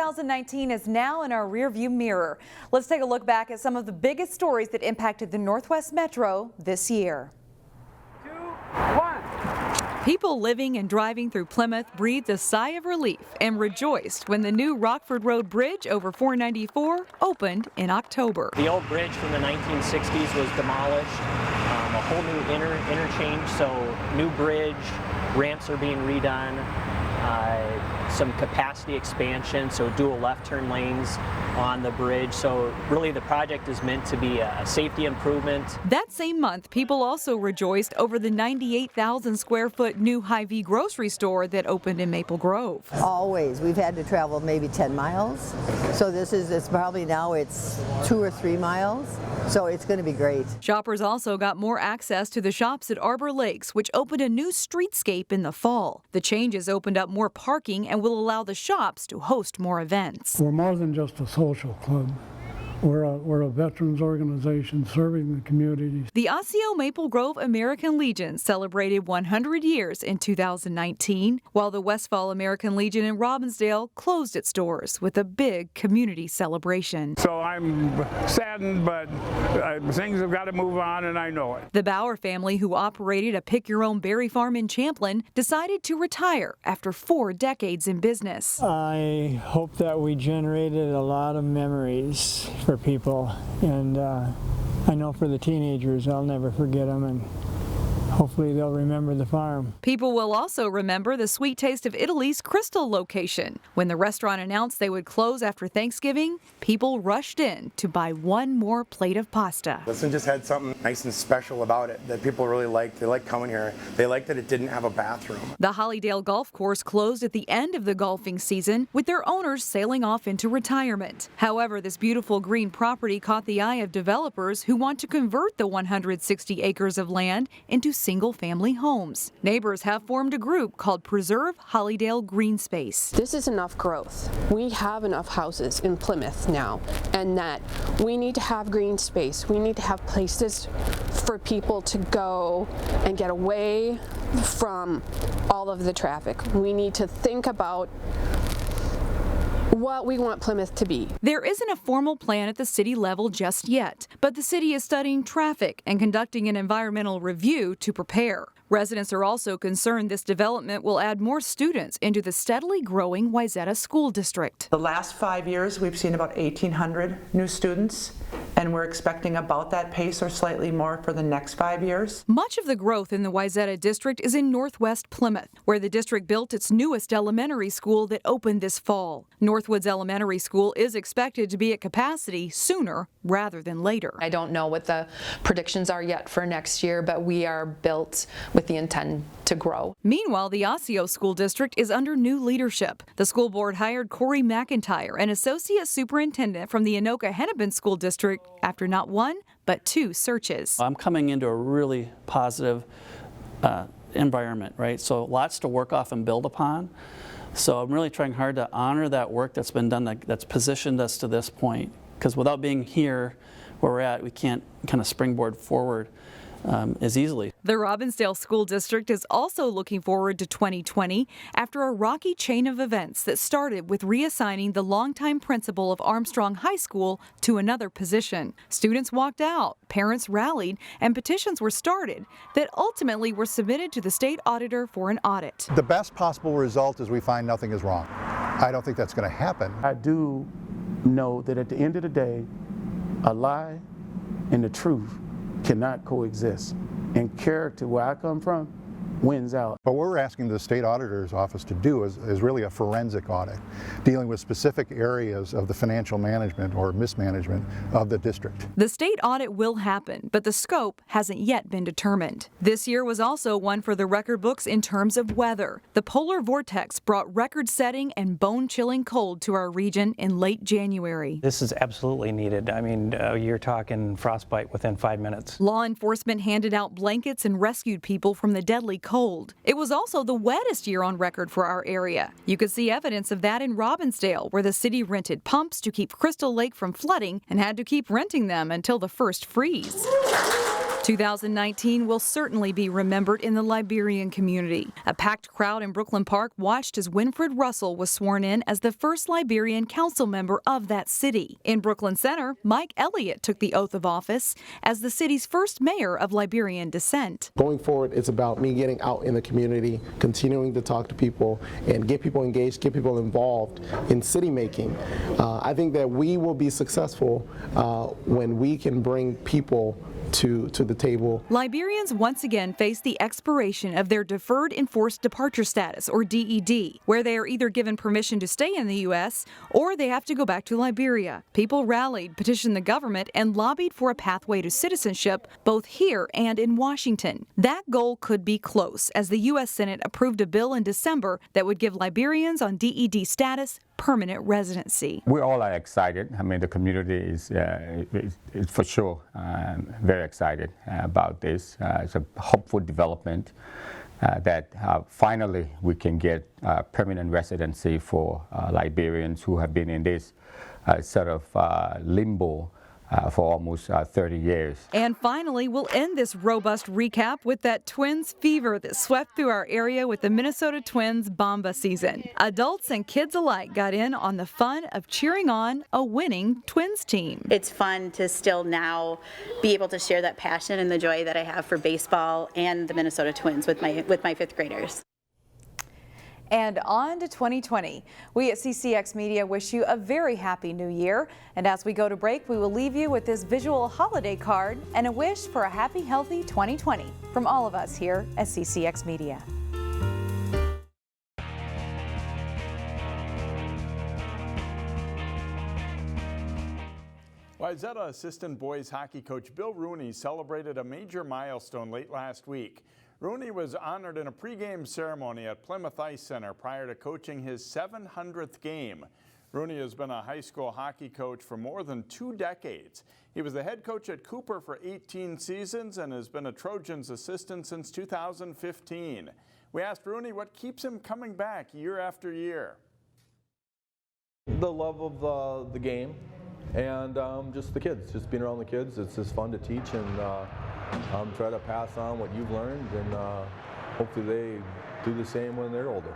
2019 is now in our rearview mirror. Let's take a look back at some of the biggest stories that impacted the Northwest Metro this year. 2, 1. People living and driving through Plymouth breathed a sigh of relief and rejoiced when the new Rockford Road Bridge over 494 opened in October. The old bridge from the 1960s was demolished, a whole new interchange, so new bridge, ramps are being redone, some capacity expansion, so dual left turn lanes on the bridge. So really the project is meant to be a safety improvement. That same month, people also rejoiced over the 98,000 square foot new Hy-Vee grocery store that opened in Maple Grove. Always. We've had to travel maybe 10 miles. So it's probably now it's 2 or 3 miles. So it's going to be great. Shoppers also got more access to the shops at Arbor Lakes, which opened a new streetscape in the fall. The changes opened up more parking and will allow the shops to host more events. We're more than just a social club. We're a veterans organization serving the community. The Osseo Maple Grove American Legion celebrated 100 years in 2019, while the Westfall American Legion in Robbinsdale closed its doors with a big community celebration. So I'm saddened, but things have got to move on, and I know it. The Bauer family, who operated a pick-your-own berry farm in Champlin, decided to retire after 4 decades in business. I hope that we generated a lot of memories for people, and I know for the teenagers, I'll never forget them, and hopefully they'll remember the farm. People will also remember the Sweet Taste of Italy's Crystal location. When the restaurant announced they would close after Thanksgiving, people rushed in to buy one more plate of pasta. This one just had something nice and special about it that people really liked. They liked coming here. They liked that it didn't have a bathroom. The Hollydale Golf Course closed at the end of the golfing season, with their owners sailing off into retirement. However, this beautiful green property caught the eye of developers who want to convert the 160 acres of land into single-family homes. Neighbors have formed a group called Preserve Hollydale Green Space. This is enough growth. We have enough houses in Plymouth now, and that we need to have green space. We need to have places for people to go and get away from all of the traffic. We need to think about what we want Plymouth to be. There isn't a formal plan at the city level just yet, but the city is studying traffic and conducting an environmental review to prepare. Residents are also concerned this development will add more students into the steadily growing Wayzata School District. The last 5 years, we've seen about 1,800 new students, and we're expecting about that pace or slightly more for the next 5 years. Much of the growth in the Wayzata district is in northwest Plymouth, where the district built its newest elementary school that opened this fall. Northwoods Elementary School is expected to be at capacity sooner rather than later. I don't know what the predictions are yet for next year, but we are built with the intent to grow. Meanwhile, the Osseo School District is under new leadership. The school board hired Corey McIntyre, an associate superintendent from the Anoka-Hennepin School District, after not 1, but 2 searches. I'm coming into a really positive environment, right? So lots to work off and build upon. So I'm really trying hard to honor that work that's been done, that's positioned us to this point. Because without being here where we're at, we can't kind of springboard forward as easily. The Robbinsdale School District is also looking forward to 2020 after a rocky chain of events that started with reassigning the longtime principal of Armstrong High School to another position. Students walked out, parents rallied, and petitions were started that ultimately were submitted to the state auditor for an audit. The best possible result is we find nothing is wrong. I don't think that's going to happen. I do know that at the end of the day, a lie and the truth cannot coexist. And character, where I come from, wins out. What we're asking the state auditor's office to do is really a forensic audit, dealing with specific areas of the financial management or mismanagement of the district. The state audit will happen, but the scope hasn't yet been determined. This year was also one for the record books in terms of weather. The polar vortex brought record-setting and bone-chilling cold to our region in late January. This is absolutely needed. I mean, you're talking frostbite within 5 minutes. Law enforcement handed out blankets and rescued people from the deadly cold. It was also the wettest year on record for our area. You could see evidence of that in Robbinsdale, where the city rented pumps to keep Crystal Lake from flooding and had to keep renting them until the first freeze. 2019 will certainly be remembered in the Liberian community. A packed crowd in Brooklyn Park watched as Winfred Russell was sworn in as the first Liberian council member of that city. In Brooklyn Center, Mike Elliott took the oath of office as the city's first mayor of Liberian descent. Going forward, it's about me getting out in the community, continuing to talk to people and get people engaged, get people involved in city making. I think that we will be successful when we can bring people to the table. Liberians once again face the expiration of their Deferred Enforced Departure Status, or DED, where they are either given permission to stay in the U.S. or they have to go back to Liberia. People rallied, petitioned the government, and lobbied for a pathway to citizenship, both here and in Washington. That goal could be close, as the U.S. Senate approved a bill in December that would give Liberians on DED status permanent residency. We all are excited. I mean, the community is for sure very excited about this. It's a hopeful development that finally we can get permanent residency for Liberians who have been in this sort of limbo for almost 30 years. And finally, we'll end this robust recap with that Twins fever that swept through our area with the Minnesota Twins Bomba season. Adults and kids alike got in on the fun of cheering on a winning Twins team. It's fun to still now be able to share that passion and the joy that I have for baseball and the Minnesota Twins with my fifth graders. And on to 2020. We at CCX Media wish you a very happy new year. And as we go to break, we will leave you with this visual holiday card and a wish for a happy, healthy 2020 from all of us here at CCX Media. Wayzata assistant boys hockey coach Bill Rooney celebrated a major milestone late last week. Rooney was honored in a pregame ceremony at Plymouth Ice Center prior to coaching his 700th game. Rooney has been a high school hockey coach for more than 2 decades. He was the head coach at Cooper for 18 seasons and has been a Trojans assistant since 2015. We asked Rooney what keeps him coming back year after year. The love of the game and just the kids, just being around the kids. It's just fun to teach and try to pass on what you've learned, and hopefully they do the same when they're older.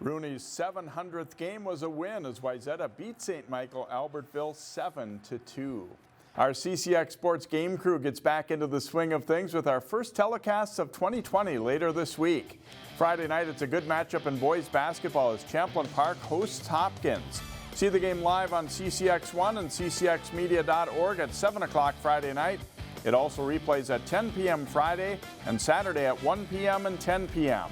Rooney's 700th game was a win as Wayzata beat St. Michael Albertville 7-2. Our CCX Sports game crew gets back into the swing of things with our first telecasts of 2020 later this week. Friday night, it's a good matchup in boys basketball as Champlin Park hosts Hopkins. See the game live on CCX1 and CCXmedia.org at 7 o'clock Friday night. It also replays at 10 p.m. Friday and Saturday at 1 p.m. and 10 p.m.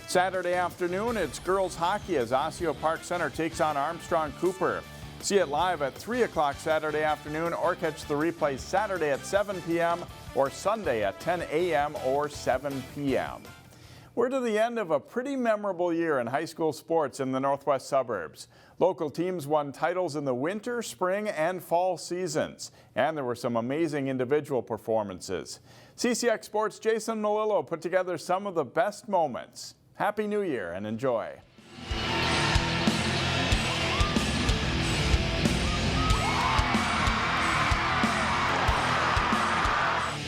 Saturday afternoon, it's girls hockey as Osseo Park Center takes on Armstrong Cooper. See it live at 3 o'clock Saturday afternoon or catch the replay Saturday at 7 p.m. or Sunday at 10 a.m. or 7 p.m. We're to the end of a pretty memorable year in high school sports in the northwest suburbs. Local teams won titles in the winter, spring, and fall seasons, and there were some amazing individual performances. CCX Sports' Jason Melillo put together some of the best moments. Happy New Year and enjoy.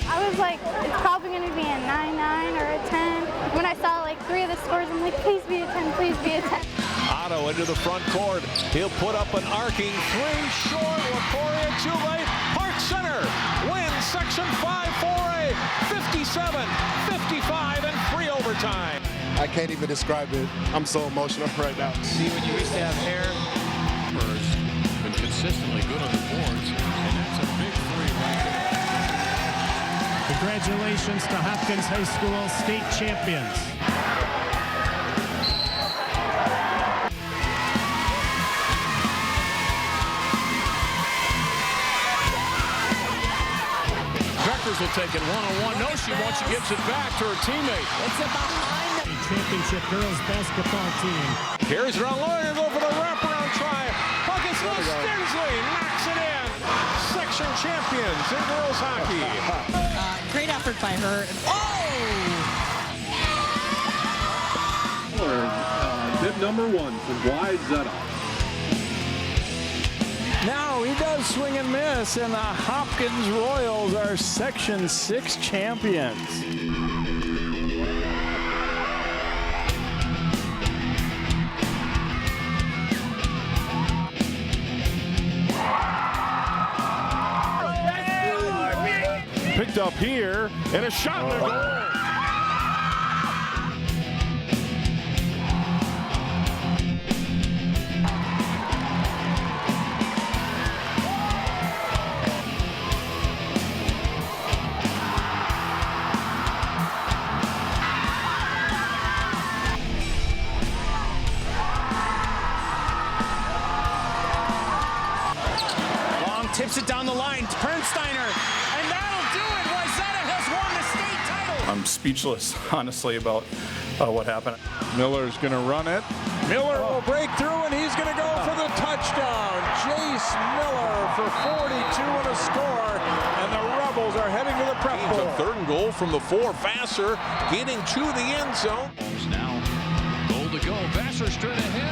I was like, it's probably going to be a 9-9 or a 10. When I saw like 3 of the scores, I'm like, please be a 10, please be a 10. Otto into the front court. He'll put up an arcing 3 short. Laporia too late. Park Center wins Section 5 4A 57-55 and 3 overtime. I can't even describe it. I'm so emotional right now. See, when you used to have hair, been consistently good on the boards, and that's a big 3 right there. Congratulations to Hopkins High School state champions. Beckers will take it one-on-one. No, she won't. She gives it back to her teammate. It's a behind the championship girls basketball team. Here's Raloyer go for the wraparound try. Buckets for Stensley. Knocks it in. Section champions in girls hockey. Great effort by her. Bib number 1 for Wayzata. Now he does swing and miss, and the Hopkins Royals are Section 6 champions. Picked up here, and a shot in the goal. Tips it down the line, Pernsteiner, and that'll do it. Wayzata has won the state title. I'm speechless, honestly, about what happened. Miller's going to run it. Miller will break through, and he's going to go for the touchdown. Jace Miller for 42 and a score, and the Rebels are heading to the prep bowl. A third and goal from the 4. Vassar getting to the end zone. Now, goal to go. Vassar straight ahead.